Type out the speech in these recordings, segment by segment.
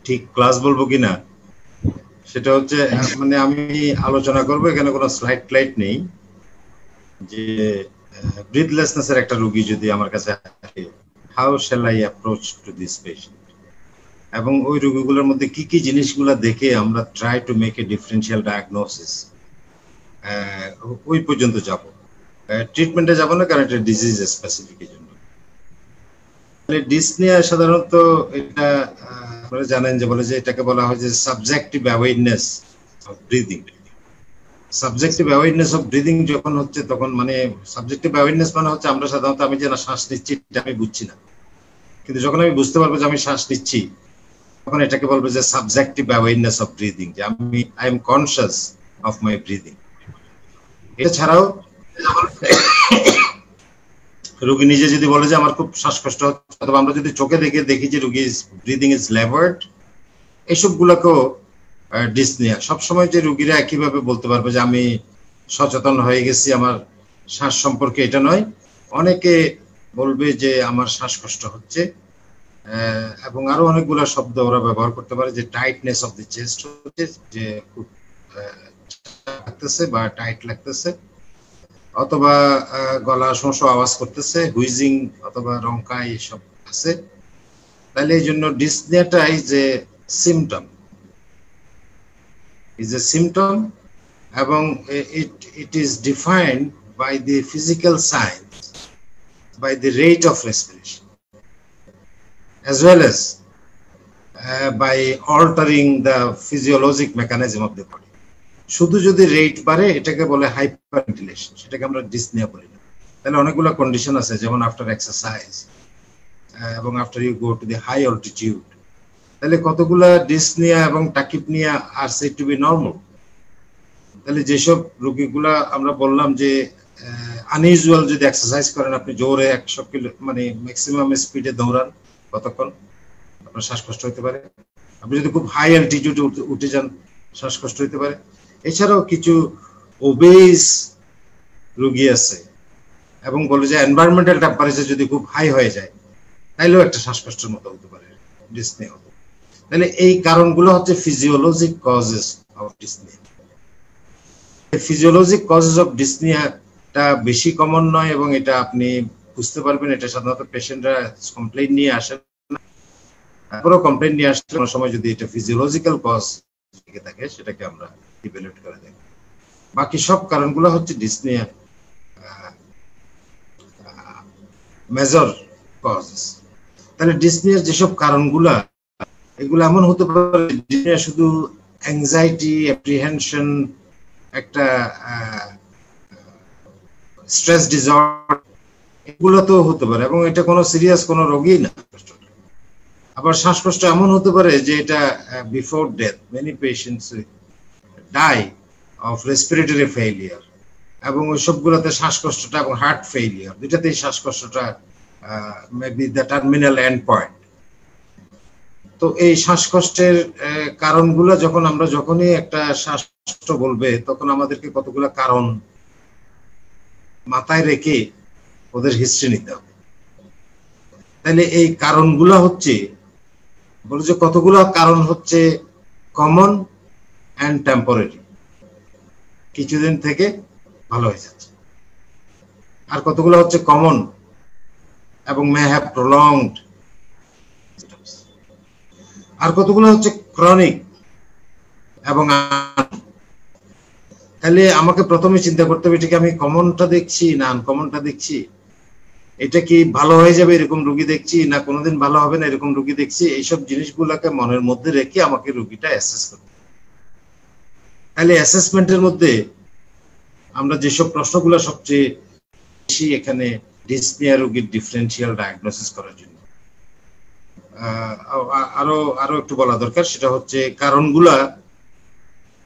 ঠিক ক্লাস বলবো কিনা সেটা হচ্ছে মানে আমি আলোচনা করবো, এখানে কোনো স্লাইড ক্লাইড নেই, যে ব্রিথলেসনেসের একটা রোগী যদি আমার কাছে আসে, how shall I approach to this patient, এবং ওই রোগীগুলোর মধ্যে কি কি জিনিসগুলো দেখে আমরা try to make a differential diagnosis, ওই পর্যন্ত যাব। ট্রিটমেন্টে যাব না, কারণ এটা ডিজিজ স্পেসিফিক এর জন্য। ডিসনিয়া সাধারণত এটা আপনারা জানেন যে বলে যে এটাকে বলা হয় যে subjective awareness of breathing. Subjective awareness of breathing যখন হচ্ছে, তখন মানে সাবজেক্টিভ অ্যাওয়ারনেস মানে হচ্ছে আমরা সাধারণত আমি যে না শ্বাস নিচ্ছি এটা আমি বুঝছি না, কিন্তু যখন আমি বুঝতে পারবো যে আমি শ্বাস নিচ্ছি, তখন এটাকে বলবো যে সাবজেক্টিভ অ্যাওয়ারনেস অফ ব্রিদিং, যে আমি I am conscious of my breathing. এছাড়াও রোগী নিজে যদি বলে যে আমার খুব শ্বাসকষ্ট হচ্ছে, অথবা আমরা যদি চোখে দেখি যে রোগী ব্রিদিং ইজ লেভার্ড, এইসবগুলোকেও ডিসনিয়া। সবসময় যে রোগীরা একইভাবে বলতে পারবে যে আমি সচেতন হয়ে গেছি আমার শ্বাস সম্পর্কে, এটা নয়। অনেকে বলবে যে আমার শ্বাসকষ্ট হচ্ছে, এবং আরো অনেকগুলো শব্দ ওরা ব্যবহার করতে পারে, যে টাইটনেস অফ দি চেস্ট হচ্ছে, যে খুব লাগতেছে বা টাইট লাগতেছে, অথবা গলা শোঁ আওয়াজ করতেছে, হুইজিং অথবা রংকাই এসব আছে। তাহলে এই জন্য ডিসনিয়াটা ইজ এ সিমটম, এবং it is defined by the physical signs, by the rate of respiration, as well as by altering the physiologic mechanism of the body. শুধু যদি রেট বাড়ে এটাকে বলে হাইপারভেন্টিলেশন, সেটাকে আমরা ডিসনিয়া বলি না। তাহলে অনেকগুলো কন্ডিশন আছে, যেমন আফটার এক্সারসাইজ এবং after you go to the high altitude. তাহলে কতগুলা ডিসনিয়া এবং tachypnea are said to be normal. তাহলে যেসব রোগীগুলা আমরা বললাম যে আনইউজুয়াল, যদি এক্সারসাইজ করেন, আপনি জোরে 100 কিলো মানে ম্যাক্সিমাম স্পিডে দৌড়ান, কতক্ষণ আপনার শ্বাসকষ্ট হতে পারে। আপনি যদি খুব হাই অ্যালটিটিউডে উঠে যান, শ্বাসকষ্ট হতে পারে। এছাড়াও কিছু ওবেস রোগী আছে, এবং বলে যে এনভায়রনমেন্টাল টেম্পারেচার যদি খুব হাই হয়ে যায়, তাইলেও একটা শ্বাসকষ্টের মতো হতে পারে, ডিসনিয়া হতে। তাহলে এই কারণগুলো হচ্ছে physiologic causes of dyspnea. Physiologic causes of ডিসনিয়াটা বেশি কমন নয়, এবং এটা আপনি বুঝতে পারবেন। এটা সাধারণত পেশেন্টরা কমপ্লেইন নিয়ে আসেন না, তারপরেও কমপ্লেইন নিয়ে আসলে কোনো সময় যদি এটা ফিজিওলজিক্যাল কজ থেকে থাকে, সেটাকে আমরা ইভ্যালুয়েট করে দেব। বাকি সব কারণগুলো হচ্ছে ডিসনিয়া মেজর কজেস। তাহলে ডিসনিয়ার যেসব কারণগুলা, এগুলো এমন হতে পারে, ডিসনিয়া শুধু অ্যাংজাইটি, অ্যাপ্রিহেনশন, একটা স্ট্রেস ডিসঅর্ডার, এগুলো তো হতে পারে, এবং এটা কোনো সিরিয়াস কোনো রোগী না। আবার শ্বাসকষ্ট এমন হতে পারে যে এটা before death many patients die of respiratory failure, এবং ওই সবগুলোতে শ্বাসকষ্টটা এবং হার্ট ফেইলিয়ার দুইটাতেই শ্বাসকষ্টটা maybe the terminal end point. তো এই শ্বাসকষ্টের কারণগুলো আমরা যখনই একটা শ্বাসকষ্ট বলবে, তখন আমাদেরকে কতগুলো কারণ মাথায় রেখে ওদের হিস্ট্রি নিতে হবে। তাহলে এই কারণগুলো হচ্ছে, বলে যে কতগুলো কারণ হচ্ছে কমন অ্যান্ড টেম্পোরারি, কিছুদিন থেকে ভালো হয়ে যাচ্ছে। আর কতগুলো হচ্ছে কমন এবং মে হ্যাভ প্রলংড, আর কতগুলো হচ্ছে ক্রনিক এবং। তাহলে আমাকে প্রথমে চিন্তা করতে হবে, এটা কি আমি কমনটা দেখছি না আনকমনটা দেখছি, এটা কি ভালো হয়ে যাবে এরকম রোগী দেখছি, না কোনোদিন ভালো হবে না এরকম রোগী দেখছি। এইসব জিনিসগুলোকে মনের মধ্যে রেখে আমাকে রোগীটা অ্যাসেস করতে হবে। তাহলে অ্যাসেসমেন্টের মধ্যে আমরা যেসব প্রশ্নগুলো সবচেয়ে বেশি এখানে ডিসনিয়া রোগীর ডিফারেন্সিয়াল ডায়াগনোসিস করার জন্য আরো একটু বলা দরকার, সেটা হচ্ছে কারণগুলা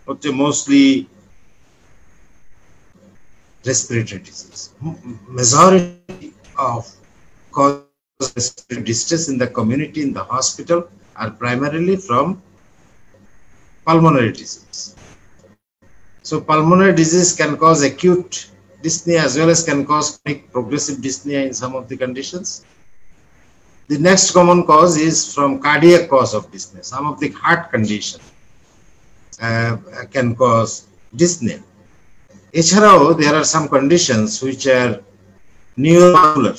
হচ্ছে mostly respiratory disease. Majority of causes of respiratory distress in the community, in the hospital, are primarily from pulmonary disease. So pulmonary disease can cause acute dyspnea as well as can cause chronic progressive dyspnea in some of the conditions. The next common cause is from cardiac cause of dyspnea. Some of the heart conditions can cause dyspnea. এছাড়াও there are some conditions which are neuromuscular.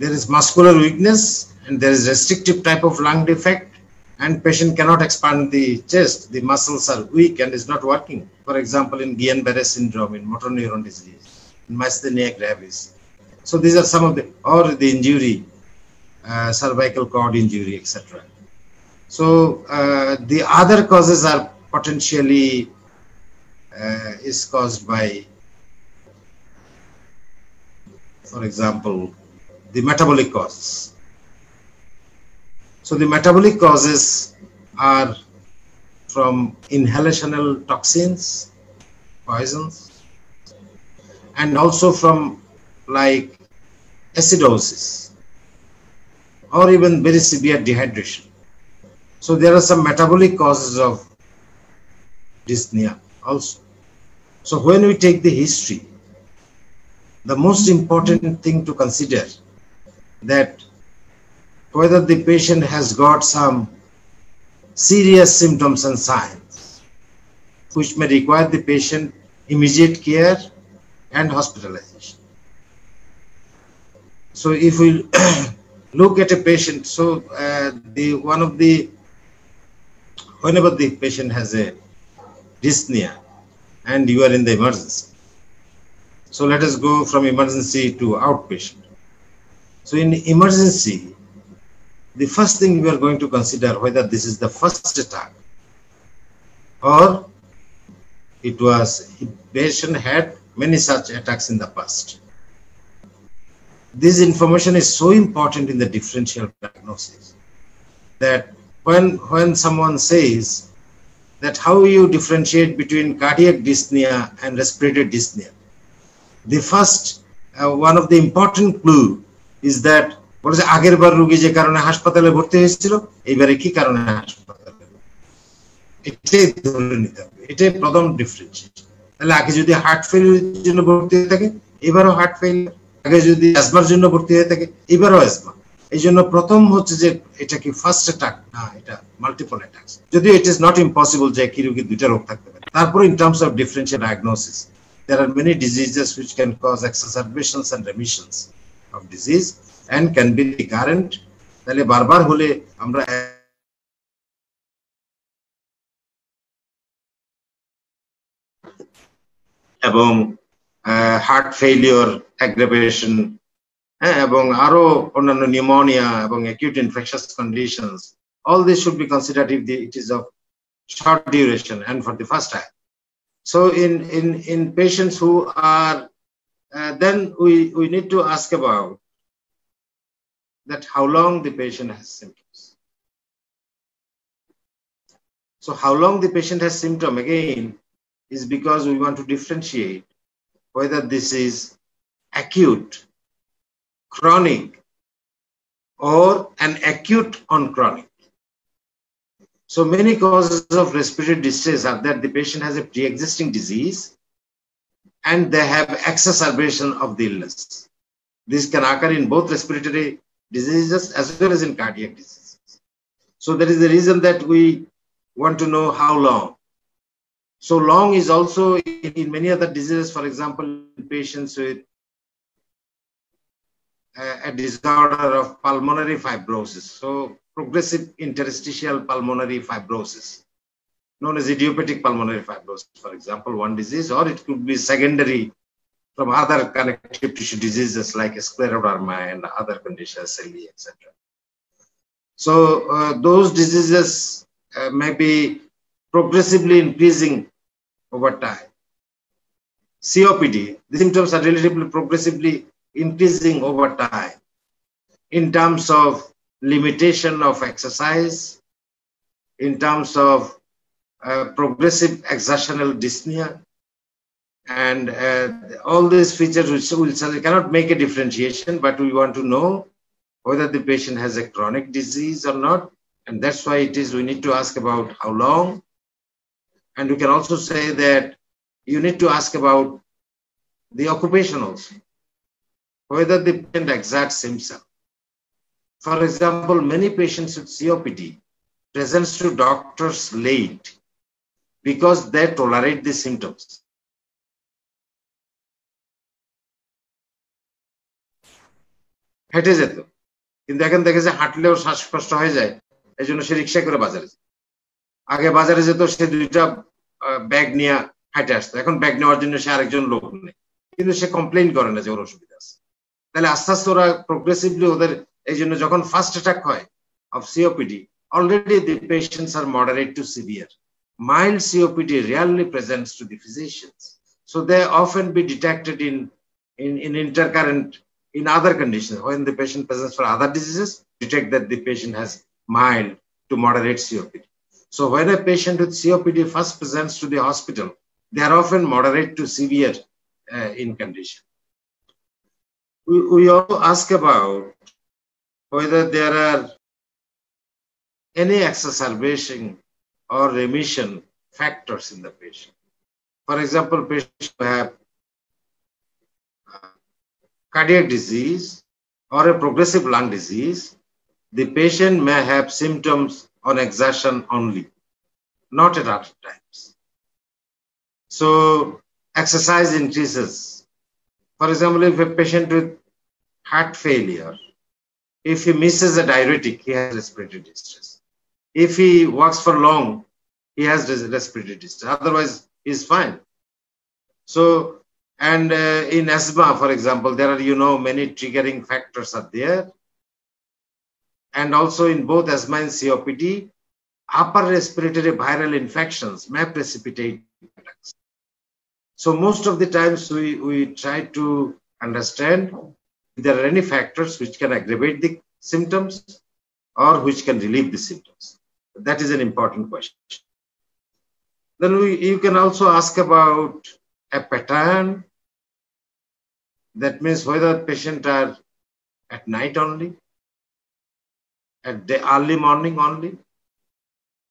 There is muscular weakness and there is restrictive type of lung defect, and patient cannot expand the chest. The muscles are weak and is not working. For example, in Guillain-Barré syndrome, in motor neuron disease, in myasthenia gravis. So these are some of the, or the injury, cervical cord injury, etc. So the other causes are potentially is caused by, for example, the metabolic causes. So the metabolic causes are from inhalational toxins, poisons, and also from like acidosis or even very severe dehydration. So there are some metabolic causes of dyspnea also. So when we take the history, the most important thing to consider that whether the patient has got some serious symptoms and signs which may require the patient immediate care and hospitalization. So if we look at a patient, so whenever the patient has a dyspnea and you are in the emergency. So let us go from emergency to outpatient. So in emergency, the first thing we are going to consider whether this is the first attack or patient had many such attacks in the past. This information is so important in the differential diagnosis that when someone says that how you differentiate between cardiac dyspnea and respiratory dyspnea, the first one of the important clue is that বলে যে আগের বার রোগী যে কারণে হাসপাতালে ভর্তি হয়েছিল এইবারে কি কারণে হাসপাতালে, এটাই ধরে নিতে হবে। এটাই প্রথম ডিফারেন্সিয়েশন। তাহলে আগে যদি হার্ট ফেলিউরের জন্য ভর্তি হয়ে থাকে এবারও হার্ট ফেলিউর, আগে যদি অ্যাজমার জন্য ভর্তি হয়ে থাকে এবারও অ্যাজমা। এই জন্য প্রথম হচ্ছে যে এটা কি ফার্স্ট অ্যাটাক না এটা মাল্টিপল অ্যাটাকস, যদিও ইট ইজ নট ইম্পসিবল যে কি রোগী দুইটা রোগ থাকতে পারে। তারপরে in terms of differential diagnosis there are many diseases which can cause exacerbations and remissions of disease and can be recurrent. তাহলে বারবার হলে আমরা এবং হার্ট ফেইলিওর অ্যাগ্রাভেশন এবং আরো অন্যান্য নিউমোনিয়া এবং acute infectious conditions, all this should be considered if it is of short duration and for the first time. So in patients who are then we need to ask about that how long the patient has symptoms. So how long the patient has symptom again is because we want to differentiate whether this is acute, chronic, or an acute on chronic. So many causes of respiratory distress are that the patient has a pre-existing disease and they have exacerbation of the illness. This can occur in both respiratory diseases as well as in cardiac diseases. So that is the reason that we want to know how long. So long is also in many other diseases, for example, in patients with a disorder of pulmonary fibrosis. So progressive interstitial pulmonary fibrosis, known as idiopathic pulmonary fibrosis, for example, one disease, or it could be secondary from other connective tissue diseases like scleroderma and other conditions, SLE, etc. So those diseases may be progressively increasing over time. COPD, the symptoms are relatively progressively increasing over time in terms of limitation of exercise, in terms of progressive exertional dyspnea, and all these features we cannot make a differentiation, but we want to know whether the patient has a chronic disease or not, and that's why it is we need to ask about how long. And we can also say that you need to ask about the occupation also. whether the patient exerts himself. For example, many patients with COPD present to doctors late because they tolerate the symptoms. হেঁটে যেত, কিন্তু এখন দেখে যে হাঁটলেও শ্বাসকষ্ট হয়ে যায়, এই জন্য সে রিক্সা করে বাজারে যেত। আগে বাজারে যেত, সে 2টা ব্যাগ নিয়ে হাঁটে আসতো, এখন ব্যাগ নেওয়ার জন্য সে আরেকজন লোক নেই, কিন্তু সে কমপ্লেইন করে না যে ওর অসুবিধা আছে। তাহলে আস্তে আস্তে ওরা প্রোগ্রেসিভলি ওদের, এই জন্য যখন ফার্স্ট অ্যাটাক হয় of COPD, already the patients are moderate to severe. Mild COPD rarely presents to the physicians, so they often be detected in intercurrent in other conditions. When the patient presents for other diseases, detect that the patient has mild to moderate COPD. So when a patient with COPD first presents to the hospital, they are often moderate to severe in condition. We also ask about whether there are any exacerbation or remission factors in the patient. For example, patients who have cardiac disease or a progressive lung disease, the patient may have symptoms on exertion only, not at other times. So exercise increases. For example, if a patient with heart failure, if he misses a diuretic, he has respiratory distress. If he walks for long, he has respiratory distress. Otherwise, he's fine. So, and in asthma, for example, there are, many triggering factors are there. And also in both asthma and COPD, upper respiratory viral infections may precipitate attacks. So most of the times we try to understand if there are any factors which can aggravate the symptoms or which can relieve the symptoms. That is an important question. Then you can also ask about a pattern. That means whether patients are at night only, at the early morning only,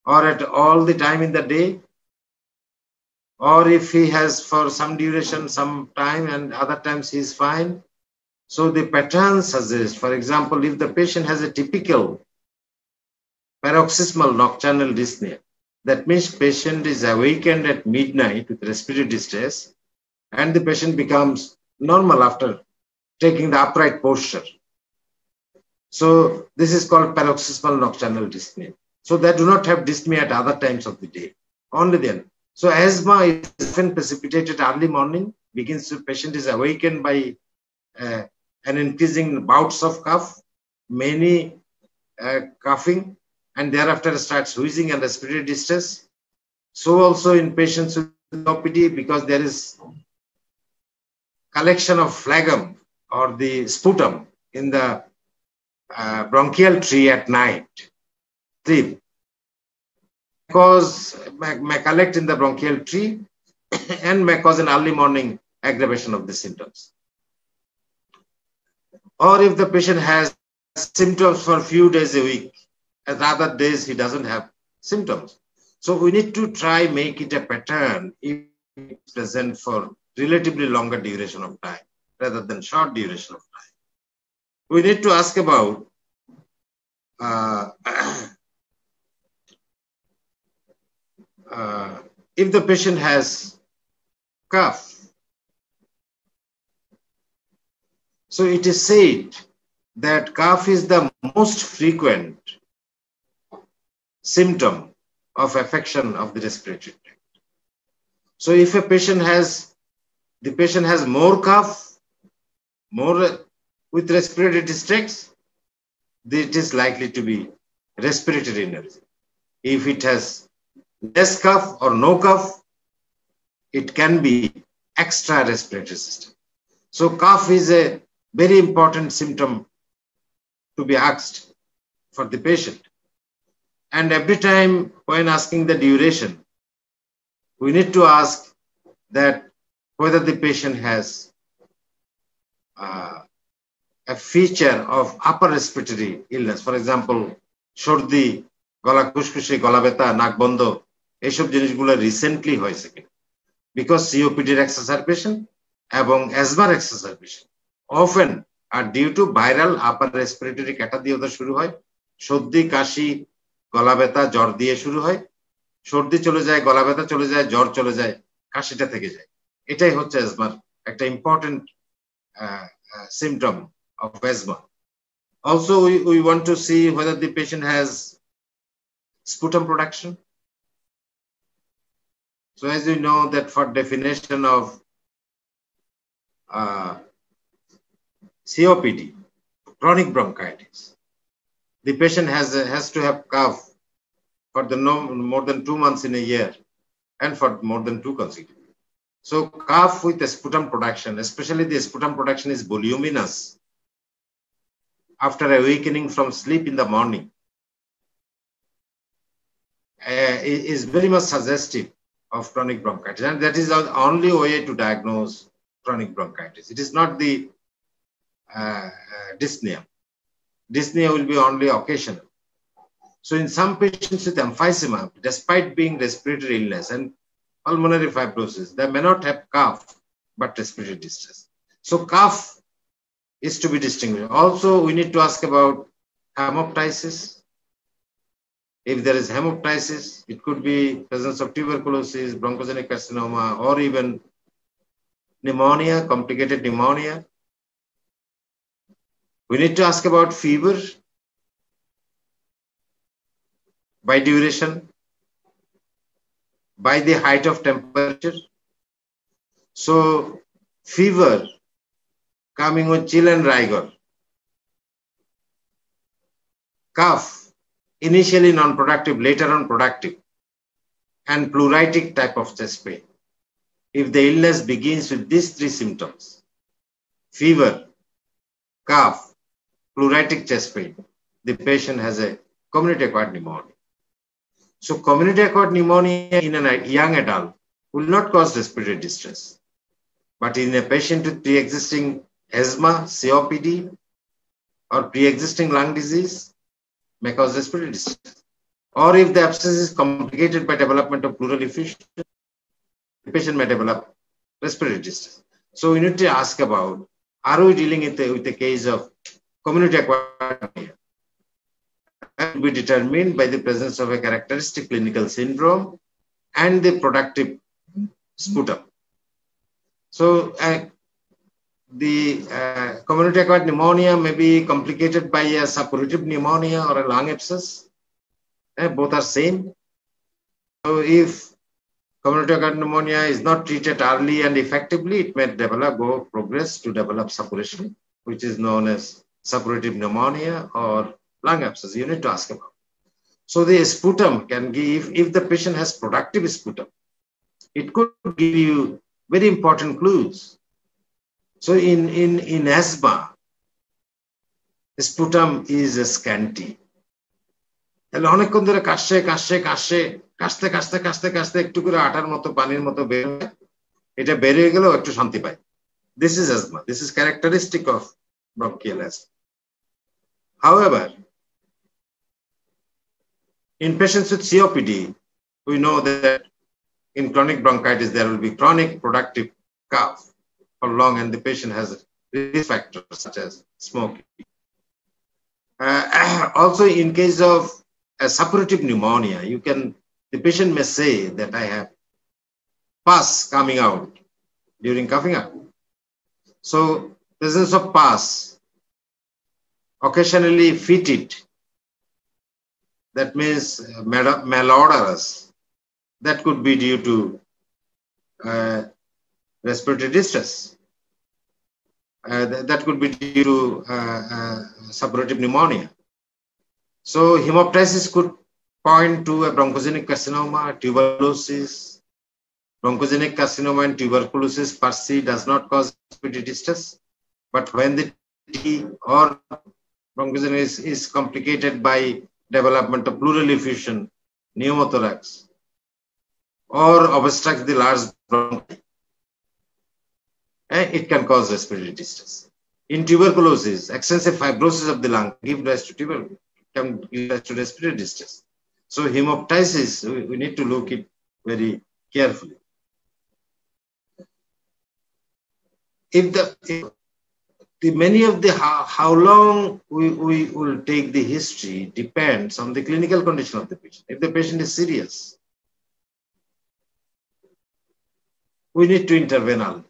or at all the time in the day, or if he has for some duration, some time, and other times he is fine. So the pattern suggests, for example, if the patient has a typical paroxysmal nocturnal dyspnea, that means patient is awakened at midnight with respiratory distress, and the patient becomes normal after taking the upright posture. So this is called paroxysmal nocturnal dyspnea. So they do not have dyspnea at other times of the day, only then. So asthma is often precipitated early morning, begins the patient is awakened by an increasing bouts of cough, many coughing, and thereafter starts wheezing and respiratory distress. So also in patients with COPD, because there is collection of phlegm or the sputum in the bronchial tree at night, sleep, may collect in the bronchial tree and may cause an early morning aggravation of the symptoms. Or if the patient has symptoms for a few days a week, at other days he doesn't have symptoms. So we need to try make it a pattern if it's present for relatively longer duration of time rather than short duration of time. We need to ask about if the patient has cough. So it is said that cough is the most frequent symptom of affection of the respiratory tract. So if a patient has more cough, more with respiratory distress, it is likely to be respiratory inertia. If it has less cough or no cough, it can be extra respiratory system. So cough is a very important symptom to be asked for the patient. And every time when asking the duration, we need to ask that whether the patient has a feature of upper respiratory illness. For example, সর্দি, গলা খুশখুশি, গলা ব্যথা, নাক বন্ধ, এইসব জিনিসগুলো recently হয়েছে কিনা। Because COPD exacerbation এবং asthma exacerbation often are due to viral upper respiratory ক্যাটা দিয়ে ওদের শুরু হয়। সর্দি, কাশি, গলা ব্যথা, জ্বর দিয়ে শুরু হয়। সর্দি চলে যায়, গলা ব্যথা চলে যায়, জ্বর চলে যায়, কাশিটা থেকে যায়। এটাই হচ্ছে অ্যাজমার একটা important symptom of asthma. Also, we want to see whether the patient has sputum production. So as you know that for definition of COPD, chronic bronchitis, the patient has to have cough for the more than 2 months in a year and for more than 2 consecutive. So cough with a sputum production, especially the sputum production is voluminous after awakening from sleep in the morning, is very much suggestive of chronic bronchitis, and that is the only way to diagnose chronic bronchitis. It is not the dyspnea. Dyspnea will be only occasional. So in some patients with emphysema, despite being respiratory illness and pulmonary fibrosis, they may not have cough, but respiratory distress. So cough is to be distinguished. Also, we need to ask about hemoptysis. If there is hemoptysis, it could be presence of tuberculosis, bronchogenic carcinoma, or even pneumonia, complicated pneumonia. We need to ask about fever by duration, by the height of temperature. So fever coming with chill and rigor, cough, initially non-productive, later on productive, and pleuritic type of chest pain. If the illness begins with these 3 symptoms, fever, cough, pleuritic chest pain, the patient has a community-acquired pneumonia. So community-acquired pneumonia in a young adult will not cause respiratory distress. But in a patient with pre-existing asthma, COPD, or pre-existing lung disease, may cause respiratory distress. Or if the abscess is complicated by development of pleural effusion, the patient may develop respiratory distress. So we need to ask about, are we dealing with the case of community-acquired pneumonia? That will be determined by the presence of a characteristic clinical syndrome and the productive sputum. So the community-acquired pneumonia may be complicated by a suppurative pneumonia or a lung abscess. Both are same. So if community-acquired pneumonia is not treated early and effectively, it may progress to develop suppuration, which is known as suppurative pneumonia or lung abscess. You need to ask about. So the sputum can give, if the patient has productive sputum, it could give you very important clues. So in asthma, sputum is scanty. তাহলে অনেকক্ষণ ধরে কাশতে একটু করে আটার মতো পানির মতো বের হয়, এটা বের হয়ে গেলেও একটু শান্তি পায়। This is asthma. This is characteristic of bronchial asthma. However, in patients with COPD, we know that in chronic bronchitis, there will be chronic productive cough for long, and the patient has risk factors such as smoking. Also, in case of a suppurative pneumonia, the patient may say that I have pus coming out during coughing up. So, presence of pus, occasionally fetid, that means malodorous, that could be due to respiratory distress. That could be due to suppurative pneumonia. So hemoptysis could point to a bronchogenic carcinoma, tuberculosis. Bronchogenic carcinoma and tuberculosis per se does not cause respiratory distress, but when the T or bronchogenic is complicated by development of pleural effusion, pneumothorax, or obstructs the large bronchi, it can cause respiratory distress. In tuberculosis, extensive fibrosis of the lung can give rise to respiratory distress. So hemoptysis, we need to look it very carefully. If many of the how long we will take the history depends on the clinical condition of the patient. If the patient is serious, we need to intervene early.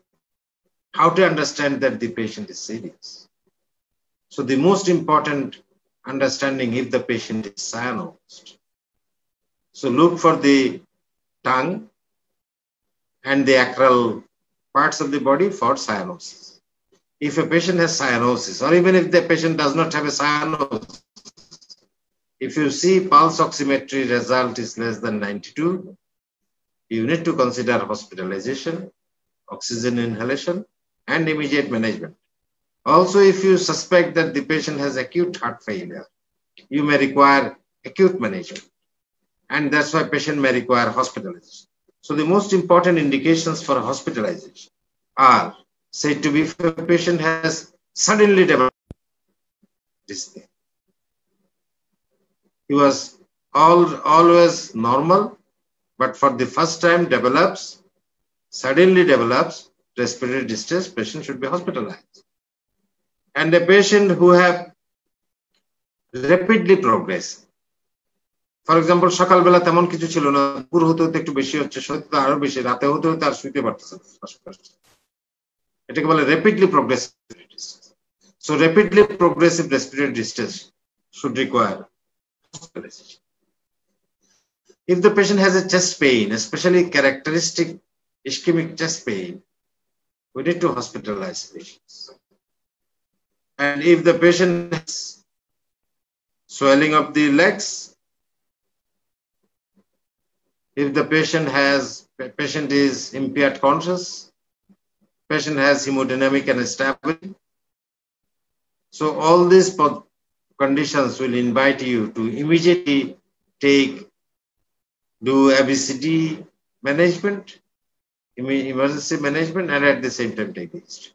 How to understand that the patient is serious? So the most important understanding if the patient is cyanosed. So look for the tongue and the acral parts of the body for cyanosis. If a patient has cyanosis, or even if the patient does not have a cyanosis, if you see pulse oximetry result is less than 92, you need to consider hospitalization, oxygen inhalation, and immediate management. Also, if you suspect that the patient has acute heart failure, you may require acute management. And that's why patient may require hospitalization. So the most important indications for hospitalization are said to be if a patient has suddenly developed dyspnea. He was always normal, but for the first time suddenly develops respiratory distress, patient should be hospitalized. And a patient who have rapidly progressed. For example, সকালবেলা তেমন কিছু ছিল না, দুপুর হতে হতে একটু বেশি হচ্ছে, সত্যি আরো বেশি, রাতে হতে হতে আর শুতে পারতেছে না, এটাকে বলে rapidly progressive distress. So rapidly progressive respiratory distress should require hospitalization. If the patient has a chest pain, especially characteristic ischemic chest pain, we need to hospitalize patients. And if the patient has swelling of the legs, if the patient is impaired conscious, patient has hemodynamic instability. So all these conditions will invite you to immediately do ABCD management, emergency management, and at the same time take the history.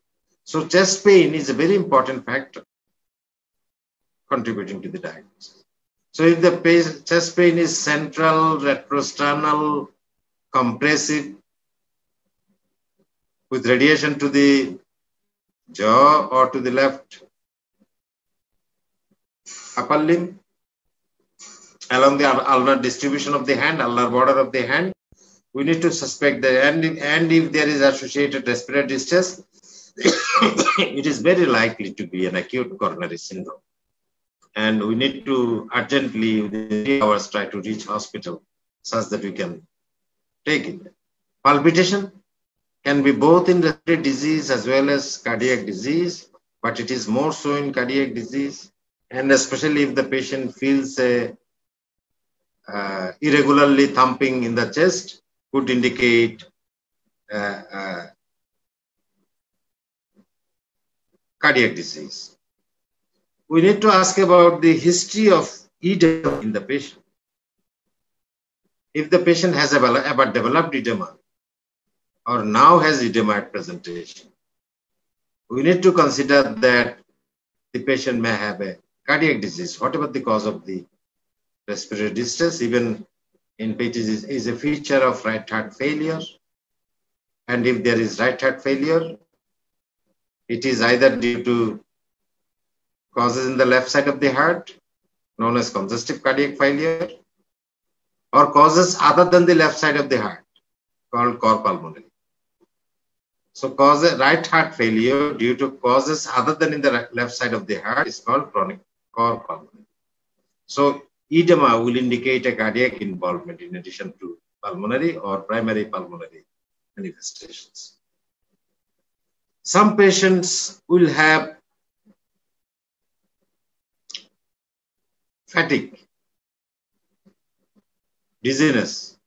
So chest pain is a very important factor contributing to the diagnosis. So if the chest pain is central, retrosternal, compressive, with radiation to the jaw or to the left upper limb, along the ulnar distribution of the hand, ulnar border of the hand, we need to suspect that, and if there is associated respiratory distress, it is very likely to be an acute coronary syndrome. And we need to urgently, within 3 hours, try to reach hospital such that we can take it. Palpitation can be both in respiratory disease as well as cardiac disease, but it is more so in cardiac disease. And especially if the patient feels a irregularly thumping in the chest, could indicate cardiac disease. We need to ask about the history of edema in the patient. If the patient has ever developed edema or now has edema at presentation, we need to consider that the patient may have a cardiac disease, whatever the cause of the respiratory distress. Even in PTs is a feature of right heart failure. And if there is right heart failure, it is either due to causes in the left side of the heart, known as congestive cardiac failure, or causes other than the left side of the heart, called cor pulmonale. So right heart failure due to causes other than in the left side of the heart is called chronic cor pulmonale. So edema will indicate a cardiac involvement in addition to pulmonary or primary pulmonary manifestations. Some patients will have fatigue, dizziness,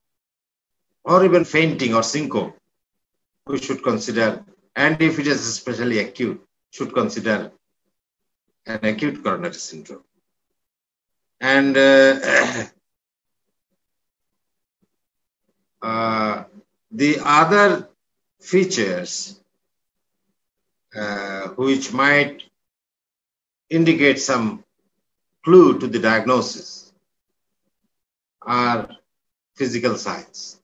or even fainting or syncope. We should consider, and if it is especially acute, should consider an acute coronary syndrome. And the other features which might indicate some clue to the diagnosis are physical signs.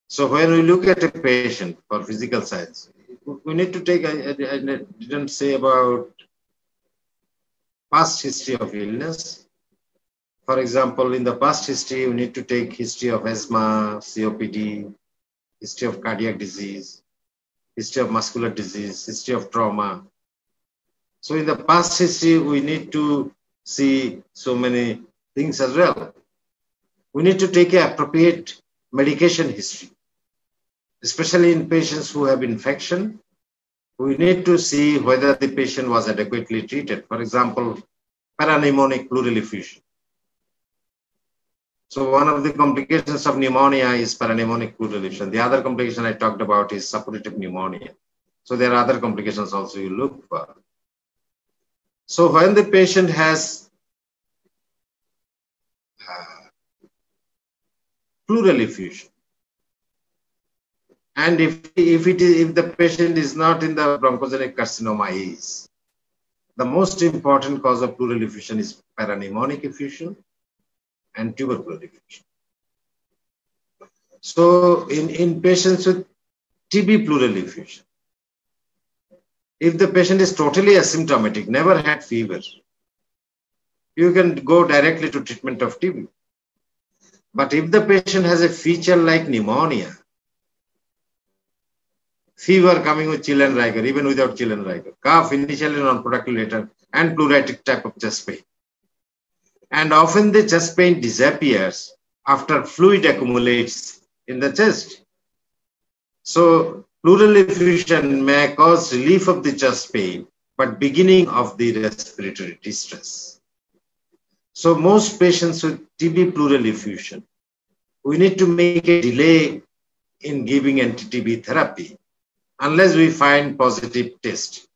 So when we look at a patient for physical signs, we need to take, I didn't say about past history of illness. For example, in the past history, we need to take history of asthma, COPD, history of cardiac disease, history of muscular disease, history of trauma. So in the past history, we need to see so many things as well. We need to take an appropriate medication history, especially in patients who have infection. We need to see whether the patient was adequately treated. For example, parapneumonic pleural effusion. So one of the complications of pneumonia is parapneumonic pleural effusion. The other complication I talked about is suppurative pneumonia. So there are other complications also you look for. So when the patient has pleural effusion, and if the patient is not in the bronchogenic carcinoma is, the most important cause of pleural effusion is parapneumonic effusion and tubercular effusion. So in patients with TB pleural effusion, if the patient is totally asymptomatic, never had fever, you can go directly to treatment of TB. But if the patient has a feature like pneumonia, fever coming with chill and rigor, even without chill and rigor, cough initially non-productive later, and pleuritic type of chest pain. And often the chest pain disappears after fluid accumulates in the chest. So pleural effusion may cause relief of the chest pain, but beginning of the respiratory distress. So most patients with TB pleural effusion, we need to make a delay in giving anti-TB therapy unless we find positive test.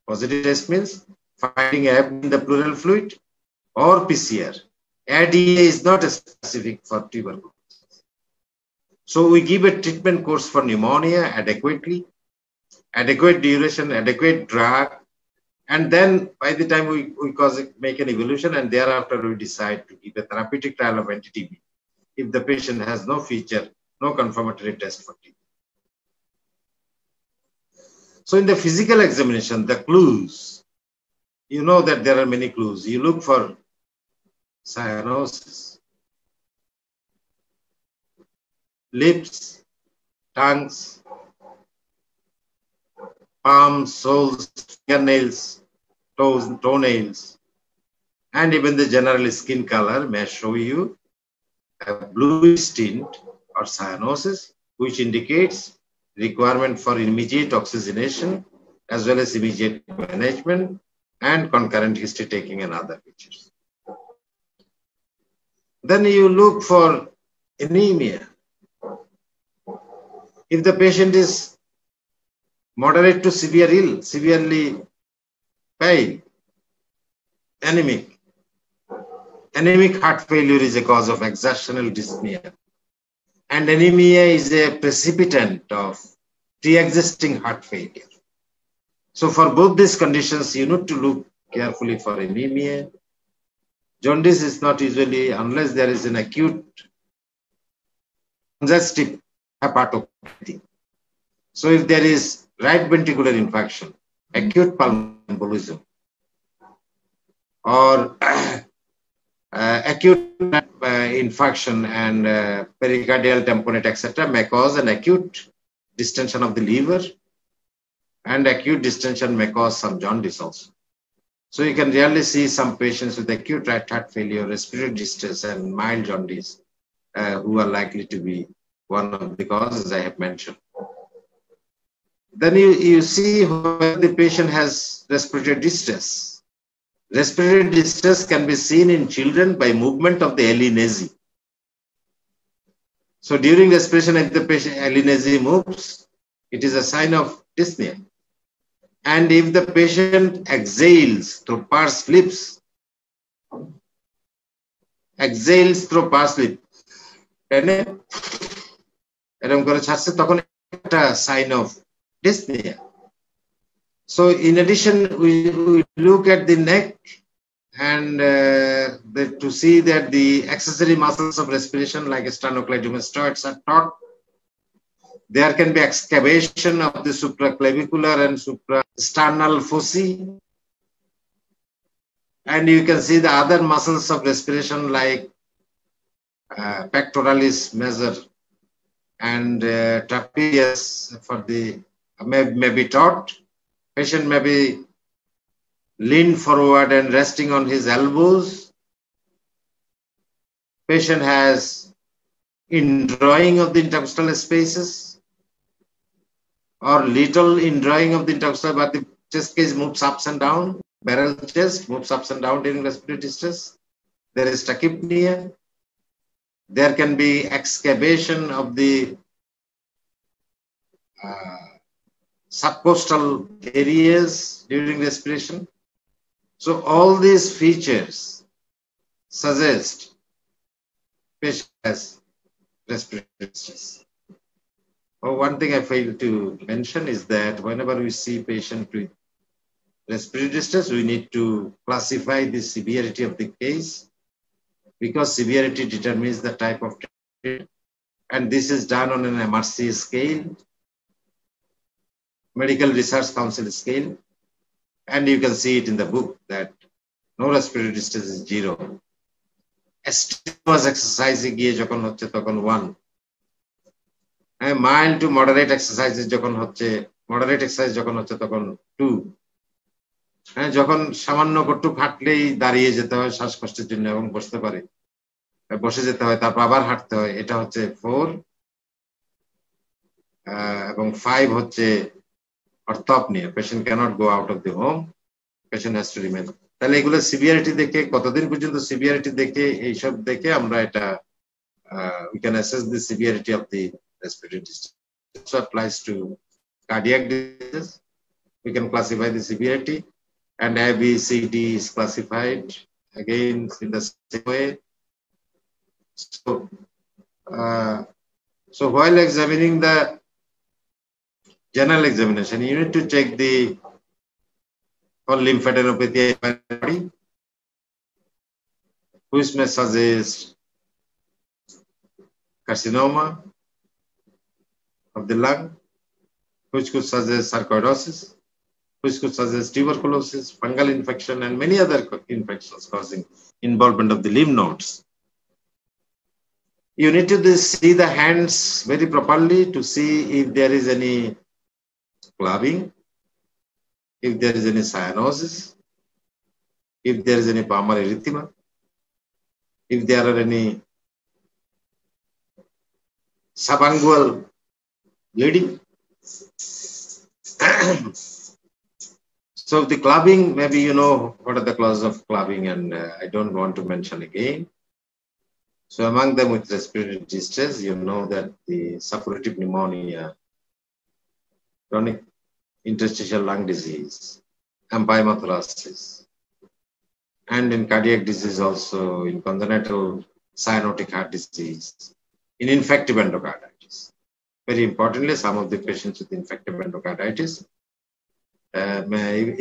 Positive test means finding AB in the pleural fluid or PCR. ADA is not specific for tuberculosis. So we give a treatment course for pneumonia adequately, adequate duration, adequate drug, and then by the time we make an evaluation, and thereafter we decide to give a therapeutic trial of anti-TB if the patient has no feature, no confirmatory test for TB. So in the physical examination, the clues, you know that there are many clues. You look for cyanosis, lips, tongues, palms, soles, fingernails, toes, toenails, and even the general skin color may show you a bluish tint or cyanosis, which indicates requirement for immediate oxygenation as well as immediate management and concurrent history taking and other features. Then you look for anemia. If the patient is moderate to severe ill, severely pale, anemic heart failure is a cause of exertional dyspnea. And anemia is a precipitant of pre-existing heart failure. So for both these conditions, you need to look carefully for anemia. Jaundice is not usually, unless there is an acute congestive hepatopathy. So if there is right ventricular infarction, acute pulmonary embolism, or acute infarction and pericardial tamponade, etc., may cause an acute distension of the liver, and acute distension may cause some jaundice also. So you can really see some patients with acute right heart failure, respiratory distress, and mild jaundice who are likely to be one of the causes I have mentioned. Then you see when the patient has respiratory distress. Respiratory distress can be seen in children by movement of the Elinezi. So during respiration, if the patient Elinezi moves, it is a sign of dyspnea. And if the patient exhales through pursed lips, sign of dyspnea. So in addition, we look at the neck and to see that the accessory muscles of respiration like sternocleidomastoids are taut. There can be excavation of the supraclavicular and suprasternal foci. And you can see the other muscles of respiration like pectoralis major and trapezius for the may be taut. Patient may be leaned forward and resting on his elbows. Patient has indrawing of the intercostal spaces or little indrawing of the intercostal, but the chest case moves up and down. Barrel chest moves up and down during respiratory distress. There is tachypnea. There can be excavation of the subcostal areas during respiration. So all these features suggest patient has respiratory distress. Oh, one thing I failed to mention is that whenever we see patient with respiratory distress, we need to classify the severity of the case, because severity determines the type of treatment. And this is done on an MRC scale, Medical Research Council scale. And you can see it in the book that no respiratory distress is 0. Strenuous exercise giye jokhon hocche tokhon 1. And mild to moderate exercises jokhon hocche, moderate exercise jokhon hocche tokhon 2. And যখন সামান্য একটু হাঁটলেই দাঁড়িয়ে যেতে হয় শ্বাসকষ্টের জন্য এবং বসতে পারে, বসে যেতে হয়, তারপর আবার হাঁটতে হয়, এটা হচ্ছে 4 এবং 5 হচ্ছে orthopnea. Patient cannot go out of the home, patient has to remain. তাহলে এগুলো সিভিয়ারিটি দেখে, কতদিন পর্যন্ত সিভিয়ারিটি দেখে, এইসব দেখে আমরা এটা we can assess the severity of the respiratory distress. It also applies to cardiac disease. We can classify the severity. And ABCD is classified again in the same way. So while examining the general examination, you need to check the for lymphadenopathy body, which may suggest carcinoma of the lung, which could suggest sarcoidosis, which could suggest tuberculosis, fungal infection, and many other infections causing involvement of the lymph nodes. You need to see the hands very properly to see if there is any clubbing, if there is any cyanosis, if there is any palmar erythema, if there are any subungual bleeding. So the clubbing, maybe you know what are the causes of clubbing, and I don't want to mention again. So among them with respiratory distress, you know that the suppurative pneumonia, chronic interstitial lung disease, empyema-thoracis, and in cardiac disease also, in congenital cyanotic heart disease, in infective endocarditis. Very importantly, some of the patients with infective endocarditis,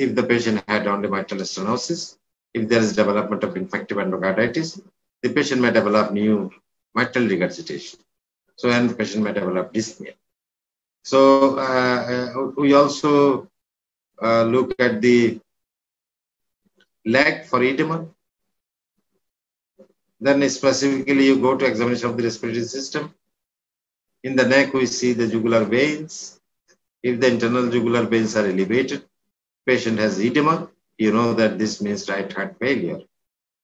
if the patient had only mitral stenosis, if there is development of infective endocarditis, the patient may develop new mitral regurgitation. So, and the patient may develop dyspnea. So, we also look at the leg for edema. Then specifically you go to examination of the respiratory system. In the neck, we see the jugular veins. If the internal jugular veins are elevated, patient has edema, you know that this means right heart failure,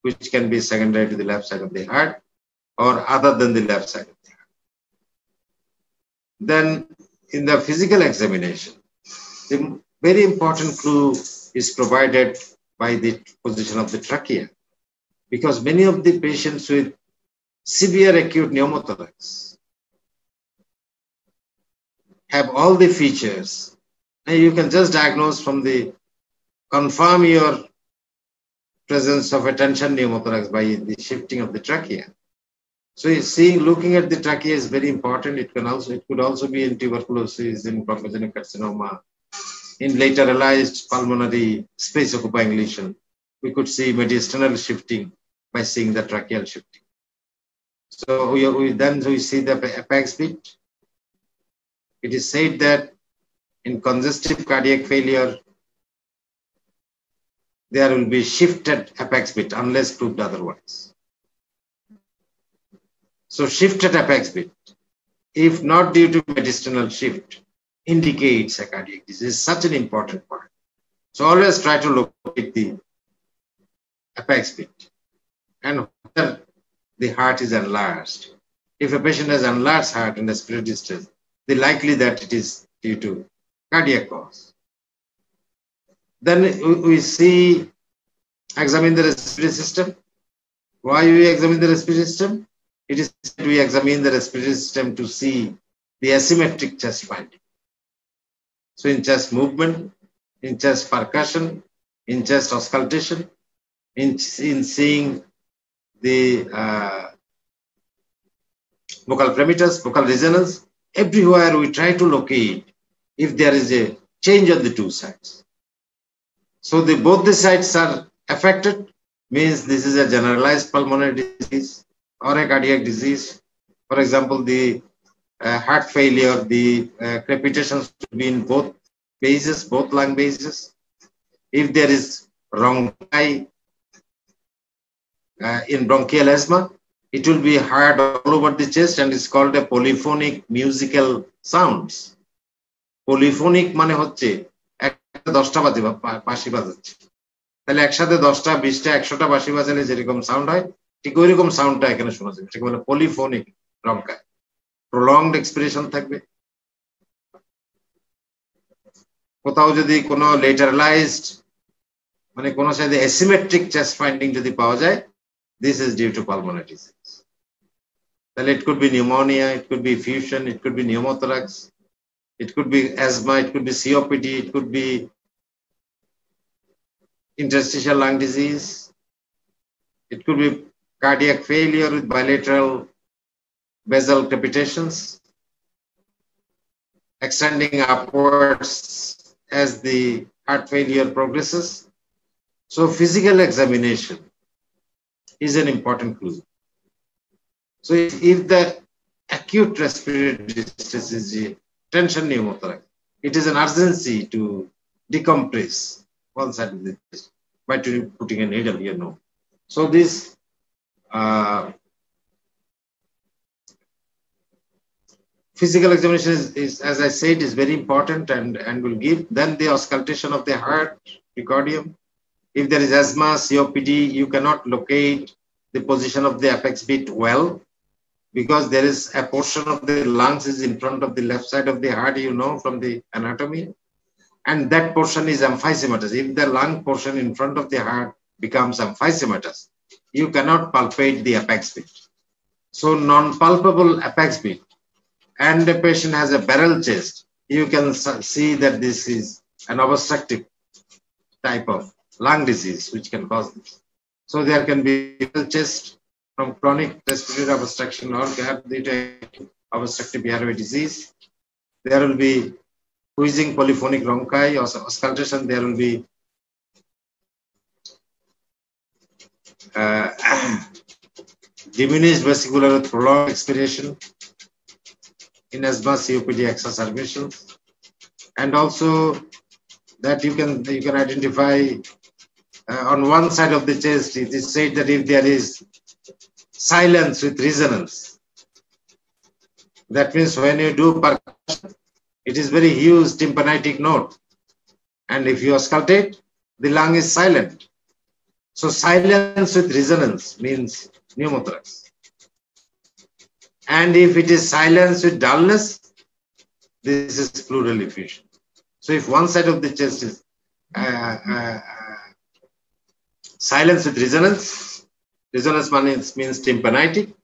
which can be secondary to the left side of the heart or other than the left side of the heart. Then in the physical examination, the very important clue is provided by the position of the trachea, because many of the patients with severe acute pneumothorax have all the features, and you can just diagnose from the, confirm your presence of a tension pneumothorax by the shifting of the trachea. So looking at the trachea is very important. It could also be in tuberculosis, in bronchogenic carcinoma, in lateralized pulmonary space occupying lesion. We could see mediastinal shifting by seeing the tracheal shifting. So then we see the apex bit. it is said that in congestive cardiac failure, there will be shifted apex beat unless proved otherwise. So shifted apex beat, if not due to mediastinal shift, indicates a cardiac disease. Such an important point. So always try to locate the apex beat and whether the heart is enlarged. If a patient has enlarged heart and respiratory distress, the likely that it is due to cardiac cause. Then we examine the respiratory system. Why we examine the respiratory system? It is we examine the respiratory system to see the asymmetric chest finding. So in chest movement, in chest percussion, in chest auscultation, in seeing the vocal parameters, vocal resonance, everywhere we try to locate if there is a change on the two sides. So both the sides are affected, means this is a generalized pulmonary disease or a cardiac disease. For example, the heart failure, the crepitation should be in both bases, both lung bases. If there is rhonchi in bronchial asthma, it will be heard all over the chest and it's called a polyphonic musical sounds. Polyphonic মানে হচ্ছে একটা 10টা বাঁশি বাজাচ্ছে, তাহলে একসাথে 10টা 20টা 100টা বাঁশি বাজালে যেরকম সাউন্ড হয় ঠিক ওই রকম সাউন্ডটা এখানে শোনা যাবে, সেটা বলে পলিফোনিক রঙ্কা। প্রলংড এক্সপিরেশন থাকবে। কোথাও যদি কোনো লেটারালাইজড মানে কোনো সাইডে অ্যাসিমেট্রিক চেস্ট ফাইন্ডিং যদি পাওয়া যায়, this is due to pulmonary disease. তাহলে it could be pneumonia, it could be effusion, it could be pneumothorax, it could be asthma, it could be COPD, it could be interstitial lung disease, it could be cardiac failure with bilateral basal crepitations extending upwards as the heart failure progresses. So physical examination is an important clue. So if the acute respiratory distress is tension pneumothorax, it is an urgency to decompress one side of the chest by putting a needle here. No. So this physical examination is, as I said, is very important and will give. Then the auscultation of the heart, precordium. If there is asthma, COPD, you cannot locate the position of the apex beat well because there is a portion of the lungs is in front of the left side of the heart, you know, from the anatomy. And that portion is emphysematous. If the lung portion in front of the heart becomes emphysematous, you cannot palpate the apex beat. So non-palpable apex beat and the patient has a barrel chest, you can see that this is an obstructive type of lung disease which can cause this. So there can be barrel chest from chronic respiratory obstruction or obstructive airway disease. There will be wheezing, polyphonic rhonchi, or auscultation. There will be diminished vesicular with prolonged expiration in asthma, COPD exacerbations, and also that you can identify on one side of the chest. It is said that if there is silence with resonance, that means when you do percussion, it is very huge tympanitic note, and if you auscultate, the lung is silent. So silence with resonance means pneumothorax. And if it is silence with dullness, this is pleural effusion. So if one side of the chest is silence with resonance, resonance means tympanitic,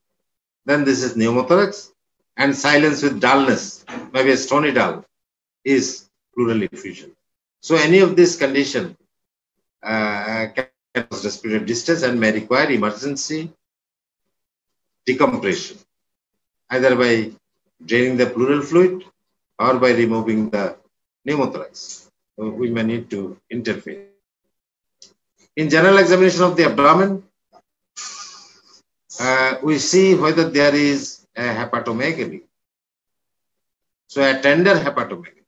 then this is pneumothorax, and silence with dullness, maybe a stony dull, is pleural effusion. So any of this condition can cause respiratory distress and may require emergency decompression, either by draining the pleural fluid or by removing the pneumothorax. So we may need to interfere. In general examination of the abdomen, we see whether there is a hepatomegaly. So a tender hepatomegaly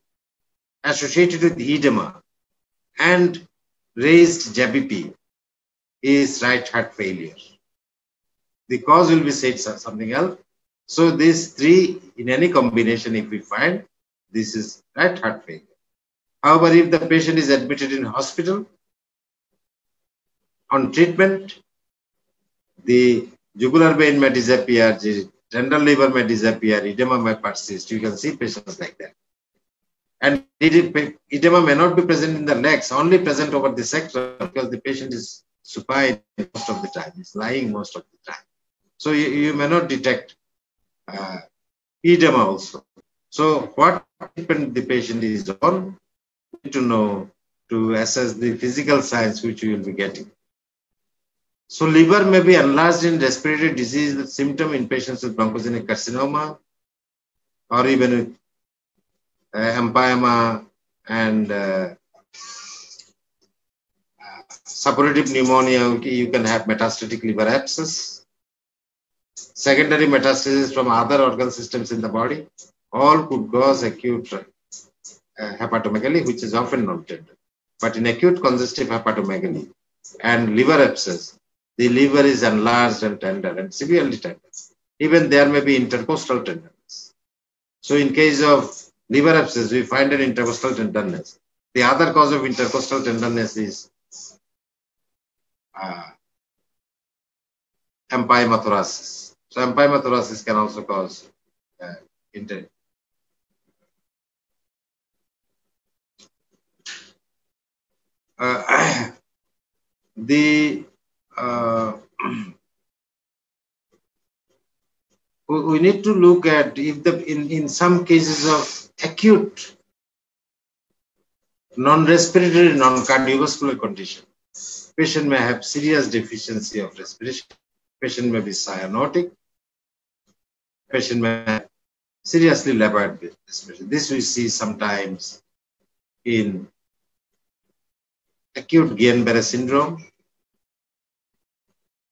associated with edema and raised JBP is right heart failure. The cause will be said something else. So these three in any combination, if we find, this is right heart failure. However, if the patient is admitted in hospital on treatment, the jugular vein may disappear, the tender liver may disappear, edema may persist. You can see patients like that. And edema may not be present in the legs, only present over the sector because the patient is supine most of the time, is lying most of the time. So you may not detect edema also. So what treatment the patient is on, you need to know to assess the physical signs which you will be getting. So liver may be enlarged in respiratory disease symptom in patients with bronchogenic carcinoma or even with empyema and suppurative pneumonia. You can have metastatic liver abscess, secondary metastasis from other organ systems in the body. All could cause acute hepatomegaly, which is often not tender. But in acute congestive hepatomegaly and liver abscess, the liver is enlarged and tender and severely tender. Even there may be intercostal tenderness. So in case of liver abscess, we find an intercostal tenderness. The other cause of intercostal tenderness is empyema thoracis. So empyema thoracis can also cause we need to look at if in some cases of acute non-respiratory, non-cardiovascular condition, patient may have serious deficiency of respiration. Patient may be cyanotic. Patient may have seriously labored with respiration. This we see sometimes in acute Guillain-Barré syndrome,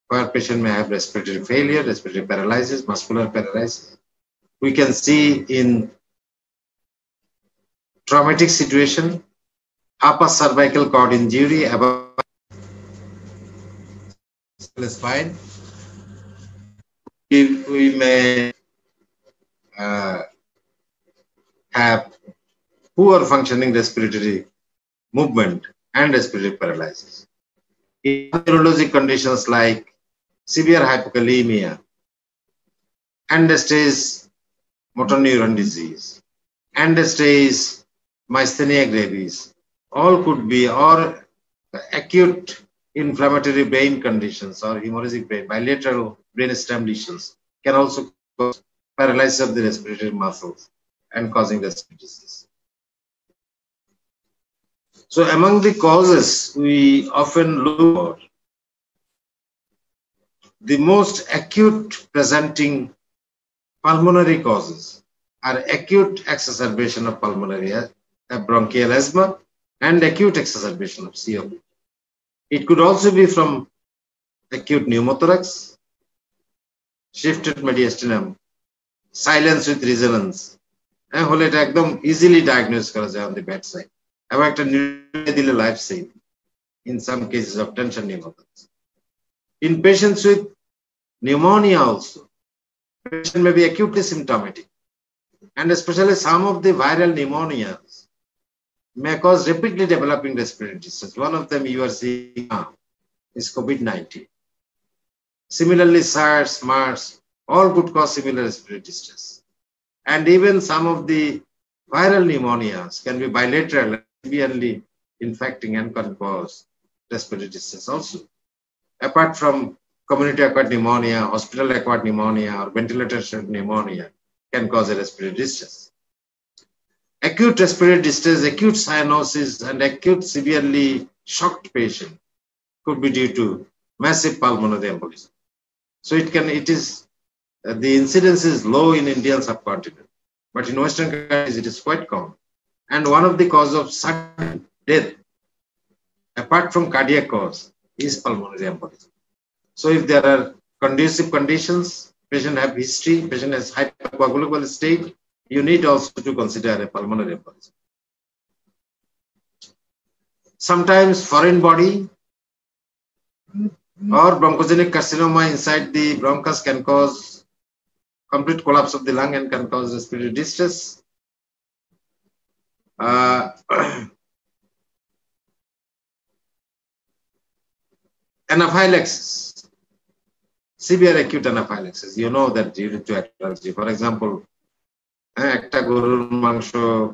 where patient may have respiratory failure, respiratory paralysis, muscular paralysis. We can see in traumatic situation, upper cervical cord injury above the spine. We may have poor functioning respiratory movement and respiratory paralysis. In neurologic conditions like severe hypokalemia, end-stage motor neuron disease, end-stage myasthenia gravis, all could be, or acute inflammatory brain conditions or hemorrhagic brain, bilateral brainstem lesions can also cause paralysis of the respiratory muscles and causing respiratory disease. So among the causes, we often look for the most acute presenting pulmonary causes are acute exacerbation of pulmonary bronchial asthma and acute exacerbation of COPD. It could also be from acute pneumothorax, shifted mediastinum, silence with resonance, and easily diagnosed on the bedside. Life saving in some cases of tension pneumothorax. In patients with pneumonia also, patient may be acutely symptomatic, and especially some of the viral pneumonias may cause rapidly developing respiratory distress. One of them you are seeing now is COVID-19. Similarly, SARS, MERS, all could cause similar respiratory distress. And even some of the viral pneumonias can be bilateral, severely infecting and can cause respiratory distress also. Apart from community-acquired pneumonia, hospital-acquired pneumonia, or ventilator-associated pneumonia can cause a respiratory distress. Acute respiratory distress, acute cyanosis, and acute severely shocked patient could be due to massive pulmonary embolism. So the incidence is low in Indian subcontinent, but in Western countries it is quite common. And one of the causes of sudden death, apart from cardiac cause, is pulmonary embolism. So if there are conducive conditions, patient have history, patient has hypercoagulable state, you need also to consider a pulmonary embolism. Sometimes foreign body or bronchogenic carcinoma inside the bronchus can cause complete collapse of the lung and can cause respiratory distress. Anaphylaxis, severe acute anaphylaxis. You know that due to allergy. For example, একটা গরুর মাংস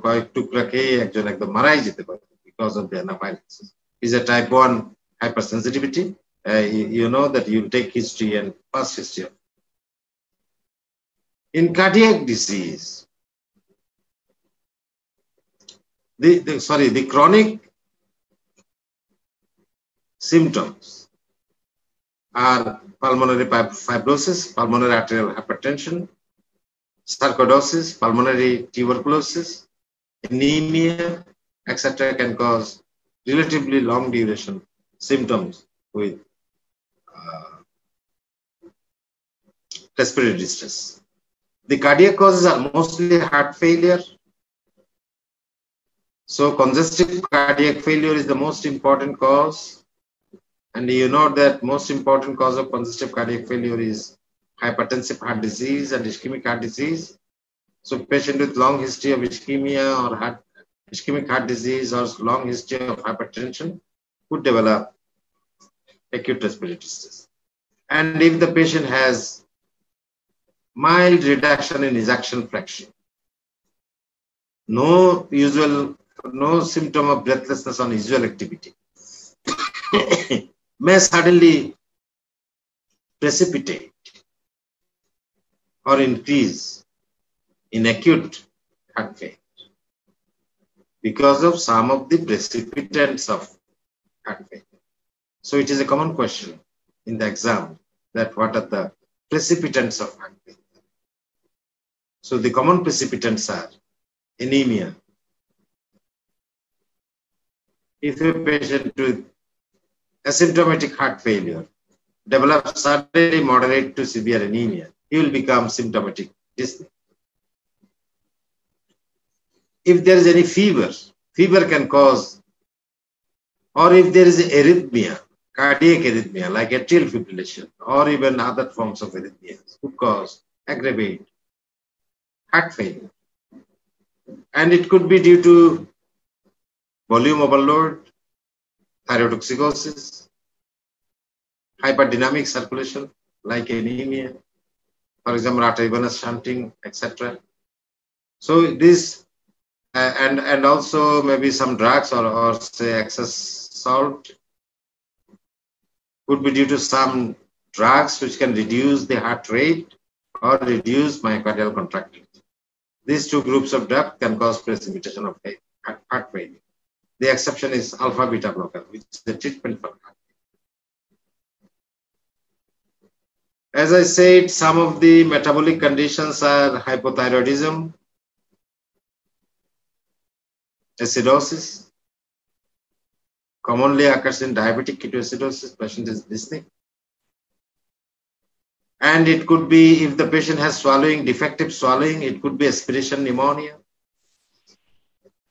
কয়েক টুকরা খেয়ে একজন একদম মারাই যেতে পারে because of the anaphylaxis. Is a type 1 hypersensitivity. You know that you take history and past history. In cardiac disease, the chronic symptoms are pulmonary fibrosis, pulmonary arterial hypertension, sarcoidosis, pulmonary tuberculosis, anemia, etc. can cause relatively long duration symptoms with respiratory distress. The cardiac causes are mostly heart failure. So congestive cardiac failure is the most important cause. And you know that most important cause of congestive cardiac failure is hypertensive heart disease and ischemic heart disease. So patient with long history of ischemia or ischemic heart disease or long history of hypertension could develop acute respiratory distress. And if the patient has mild reduction in ejection fraction, no symptom of breathlessness on usual activity, may suddenly precipitate or increase in acute heart failure because of some of the precipitants of heart failure. So it is a common question in the exam that what are the precipitants of heart failure. So the common precipitants are anemia. If a patient with asymptomatic heart failure develops suddenly moderate to severe anemia, he will become symptomatic dyspnea. If there is any fever can cause, or if there is arrhythmia, cardiac arrhythmia like atrial fibrillation or even other forms of arrhythmias could cause aggravate heart failure. And it could be due to volume overload, thyrotoxicosis, hyperdynamic circulation like anemia, for example, arteriovenous shunting, etc. So this and also maybe some drugs or say excess salt could be due to some drugs which can reduce the heart rate or reduce myocardial contractility. These two groups of drugs can cause precipitation of heart failure. The exception is alpha beta blocker, which is the treatment for heart failure. As I said, some of the metabolic conditions are hypothyroidism, acidosis, commonly occurs in diabetic ketoacidosis, patient is dyspneic. And it could be, if the patient has defective swallowing, it could be aspiration pneumonia.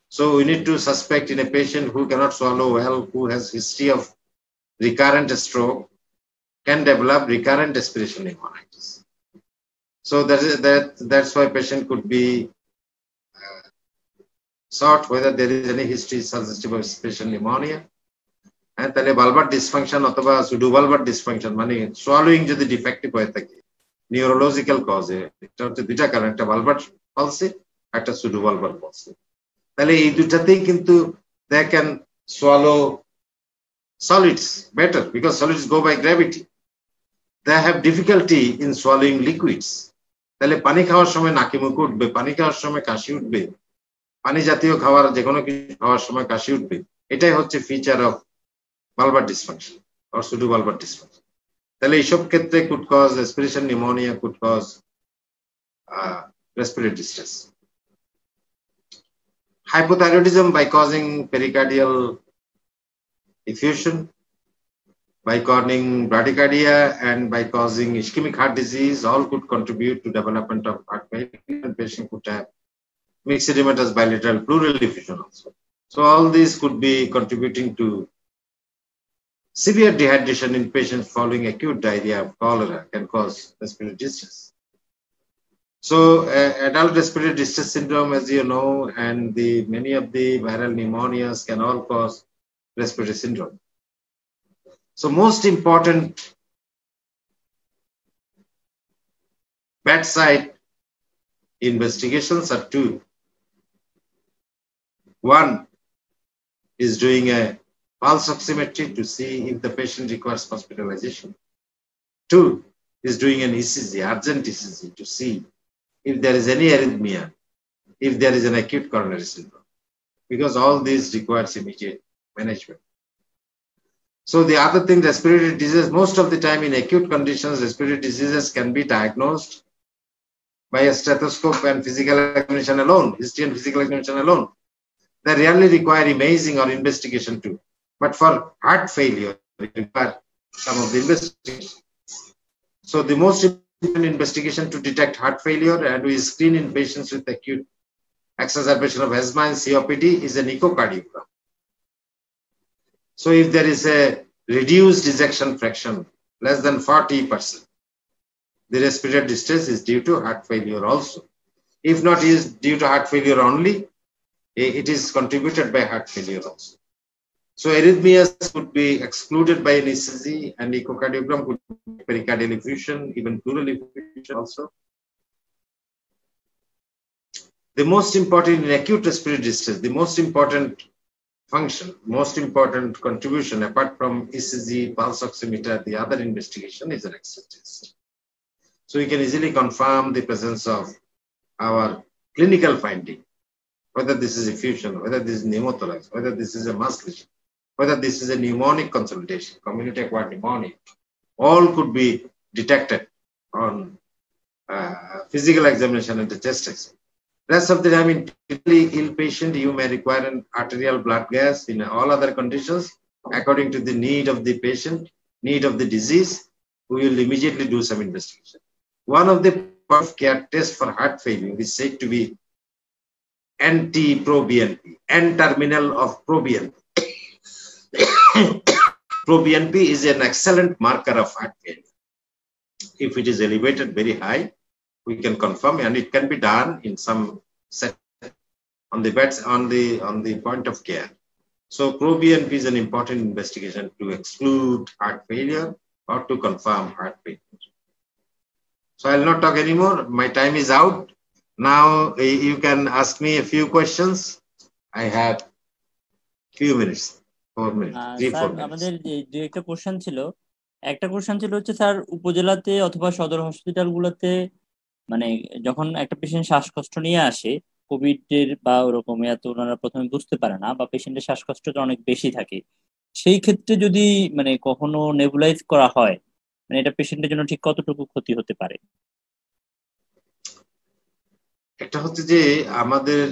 So we need to suspect in a patient who cannot swallow well, who has history of recurrent stroke, can develop recurrent aspiration pneumonitis. So that's why patient could be sought whether there is any history suggestive of aspiration pneumonia. And তাহলে valvar dysfunction অথবা pseudovalvar dysfunction মানে swallowing যদি defective হয়ে থাকে neurological cause এটা হচ্ছে দুইটা কারণ, একটা valvar palsy একটা pseudovalvar palsy। তাহলে এই দুটাতেই কিন্তু they can swallow solids better because solids go by gravity. They have difficulty in swallowing liquids. তাহলে পানি খাওয়ার সময় নাকি মুখ উঠবে, পানি খাওয়ার সময় কাশি উঠবে, পানি জাতীয় খাবার যে কোনো কিছু খাওয়ার সময় কাশি উঠবে, এটাই হচ্ছে feature of valvar dysfunction or pseudovalvar dysfunction. তাহলে এইসব ক্ষেত্রে could cause aspiration pneumonia, could cause respiratory distress. Hypothyroidism by causing pericardial effusion, by causing bradycardia, and by causing ischemic heart disease, all could contribute to development of heart failure, and patient could have mixed edematous bilateral pleural effusion also. So all these could be contributing to severe dehydration in patients following acute diarrhea of cholera can cause respiratory distress. So adult respiratory distress syndrome, as you know, and many of the viral pneumonias can all cause respiratory syndrome. So most important bedside investigations are two. One is doing a pulse oximetry to see if the patient requires hospitalization. Two is doing an ECG, urgent ECG, to see if there is any arrhythmia, if there is an acute coronary syndrome, because all these requires immediate management. So the other thing, respiratory disease, most of the time in acute conditions, respiratory diseases can be diagnosed by a stethoscope and physical examination alone, history and physical examination alone. They rarely require imaging or investigation too. But for heart failure, it requires some of the investigation. So the most important investigation to detect heart failure, and we screen in patients with acute exacerbation of asthma and COPD, is an echocardiogram. So if there is a reduced ejection fraction, less than 40%, the respiratory distress is due to heart failure also. If not is due to heart failure only, it is contributed by heart failure also. So arrhythmias could be excluded by an ECG, and echocardiogram could be pericardial effusion, even pleural effusion also. The most important in acute respiratory distress, the most important function, most important contribution apart from ECG, pulse oximeter, the other investigation is an X-ray test. So we can easily confirm the presence of our clinical finding, whether this is effusion, whether this is pneumothorax, whether this is a mask lesion, whether this is a pneumonic consolidation, community-acquired pneumonia, all could be detected on physical examination and the chest X-ray. Rest of the time, in typically ill patient, you may require an arterial blood gas. In all other conditions, according to the need of the patient, need of the disease, we will immediately do some investigation. One of the point of care tests for heart failure is said to be NT-proBNP, N-terminal of proBNP. ProBNP is an excellent marker of heart failure. If it is elevated very high, we can confirm, and it can be done in some set on the beds on the point of care. So ProBNP is an important investigation to exclude heart failure or to confirm heart failure. So I'll not talk anymore. My time is out. Now you can ask me a few questions. I have few minutes. 4 minutes. 3-4 minutes. আমাদের যে একটা question ছিল, হচ্ছে sir, উপজেলাতে অথবা সদর হসপিটালগুলোতে মানে যখন একটা পেশেন্ট শ্বাসকষ্ট নিয়ে আসে কোভিড এর বা ওরকম, এত ওনারা প্রথমে বুঝতে পারে না বা পেশেন্টের শ্বাসকষ্টটা অনেক বেশি থাকে, সেই ক্ষেত্রে যদি মানে কখনো নেবুলাইজ করা হয়, মানে এটা পেশেন্টের জন্য ঠিক কতটুকু ক্ষতি হতে পারে? একটা হচ্ছে যে আমাদের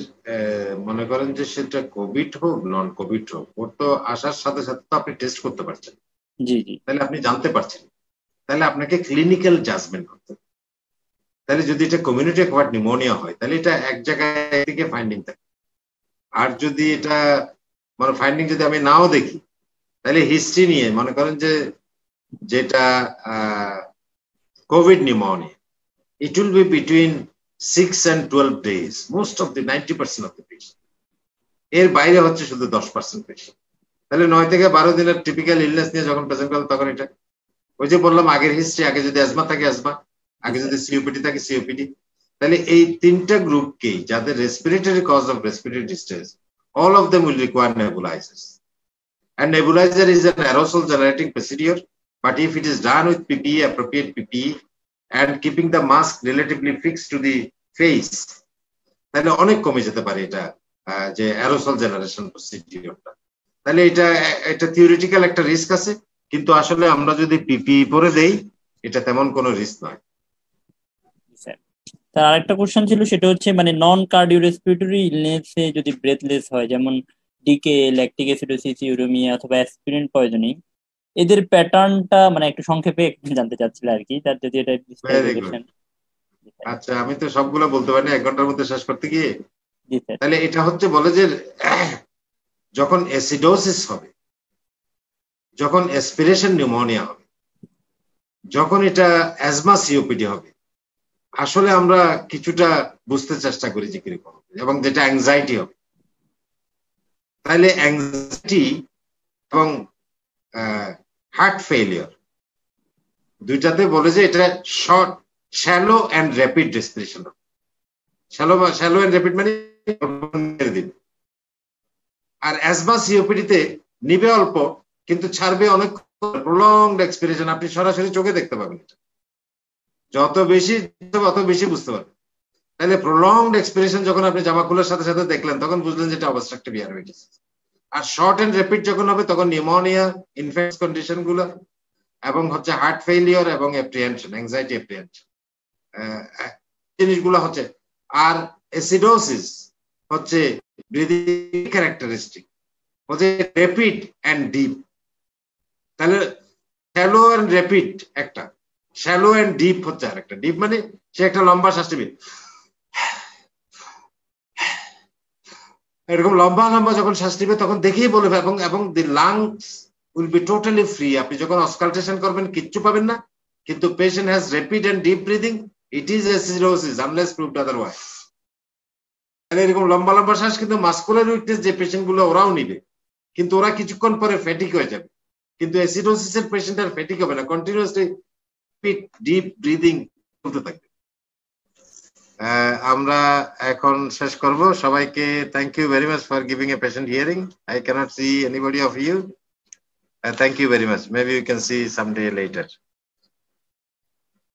মনে করেন যে সেটা কোভিড হোক নন কোভিড হোক, ওর তো আসার সাথে সাথে তো আপনি টেস্ট করতে পারছেন, জি জি, তাহলে আপনি জানতে পারছেন, তাহলে আপনাকে ক্লিনিক্যাল জাজমেন্ট করতে হবে। তাহলে যদি এটা কমিউনিটি অ্যাকোয়ার্ড নিউমোনিয়া হয়, তাহলে এটা এক জায়গায় থেকে ফাইন্ডিং থাকে। আর যদি এটা মানে ফাইন্ডিং যদি আমি নাও দেখি, তাহলে হিস্ট্রি নিয়ে মনে করেন যে যেটা Covid pneumonia, it will be between 6 and 12 days, most of the 90% of the patient। এর বাইরে হচ্ছে শুধু 10% পেশেন্ট। তাহলে 9 থেকে 12 দিনের টিপিক্যাল ইলনেস নিয়ে যখন প্রেজেন্ট করলাম, তখন এটা ওই যে বললাম আগের হিস্ট্রি, আগে যদি অ্যাজমা থাকে অ্যাজমা, আগে যদি সিওপিডি থাকে সিওপিডি, তাহলে এই তিনটা গ্রুপকে যাদের respiratory cause of respiratory distress, all of them will require nebulizers, and nebulizer is an aerosol generating procedure, but if it is done with PPE, appropriate PPE, and keeping the mask relatively fixed to the face, তাহলে অনেক কমে যেতে পারে এটা যে aerosol generation প্রসিডিউরটা। তাহলে এটা theoretical একটা রিস্ক আছে, কিন্তু আসলে আমরা যদি পিপিই পরে দেই এটা তেমন কোনো রিস্ক নয়। তার আরেকটা কোশ্চেন ছিল, সেটা হচ্ছে মানে নন কার্ডিও রেসপিরেটরি ইলনেসে যদি ব্রেথলেস হয়, যেমন ডিকে, ল্যাকটিক অ্যাসিডোসিস, ইউরেমিয়া অথবা অ্যাসপিরিন পয়জনিং, এদের প্যাটার্নটা মানে একটু সংক্ষেপে জানতে চাচ্ছিল আর কি, তার যদি এটা। আচ্ছা, আমি তো সবগুলো বলতে পারি না 1 ঘন্টার মধ্যে শেষ করতে গিয়ে। জি স্যার। তাহলে এটা হচ্ছে বলে যে যখন অ্যাসিডোসিস হবে, যখন অ্যাসপিরেশন নিউমোনিয়া হবে, যখন এটা অ্যাজমা সিওপিডি হবে, আসলে আমরা কিছুটা বুঝতে চেষ্টা করি যে কিরকম, এবং যেটা অ্যাংজাইটি হবে। তাহলে অ্যাংজাইটি এবং হার্ট ফেলিয়ার দুইটাতে বলে যে এটা short, shallow and rapid respiration. Shallow and rapid মানে দিন। আর অ্যাজমা সিওপিডিতে নিবে অল্প কিন্তু ছাড়বে অনেক, প্রলংড এক্সপিরেশন, আপনি সরাসরি চোখে দেখতে পাবেন। যত বেশি অত বেশি বুঝতে পারবেন। তাহলে প্রলংড এক্সপিরেশন যখন আপনি জামা খোলার সাথে সাথে দেখলেন, তখন বুঝলেন যেটা অবস্ট্রাকটিভ এয়ারওয়েটিস। আর শর্ট এন্ড র্যাপিড যখন হবে, তখন নিউমোনিয়া, ইনফেকশন কন্ডিশন গুলো, এবং হচ্ছে হার্ট ফেলিওর এবং অ্যাপ্রিহেনশন, অ্যাংজাইটি অ্যাপ্রিহেনশন জিনিসগুলো হচ্ছে। আর অ্যাসিডোসিস হচ্ছে ব্রিদিং ক্যারেক্টারিস্টিক, হচ্ছে র্যাপিড এন্ড ডিপ। তাহলে শ্যালো এন্ড র্যাপিড একটা, শ্যালো এন্ড ডিপ হচ্ছে আরেকটা। ডিপ মানে সে একটা লম্বা শ্বাস নেবে, এরকম লম্বা লম্বা যখন শ্বাস নিবে তখন দেখেই বলবে, এবং the lungs will be totally free. আপনি যখন অসকালটেশন করবেন কিচ্ছু পাবেন না, কিন্তু patient has rapid and deep breathing, it is acidosis unless proved otherwise. তাহলে এরকম লম্বা লম্বা শ্বাস কিন্তু মাসকুলার উইকনেস যে পেশেন্ট গুলো ওরাও নিবে, কিন্তু ওরা কিছুক্ষণ পরে ফ্যাটিক হয়ে যাবে। কিন্তু অ্যাসিডোসিসের পেশেন্ট আর ফ্যাটিক হবে না, কন্টিনিউয়াসলি ডিপ ব্রিদিং করতে থাকবে। আমরা এখন শেষ করব। সবাইকে thank you very much for giving a patient hearing. I can't see anybody of you. Thank you very much. Maybe you can see someday later.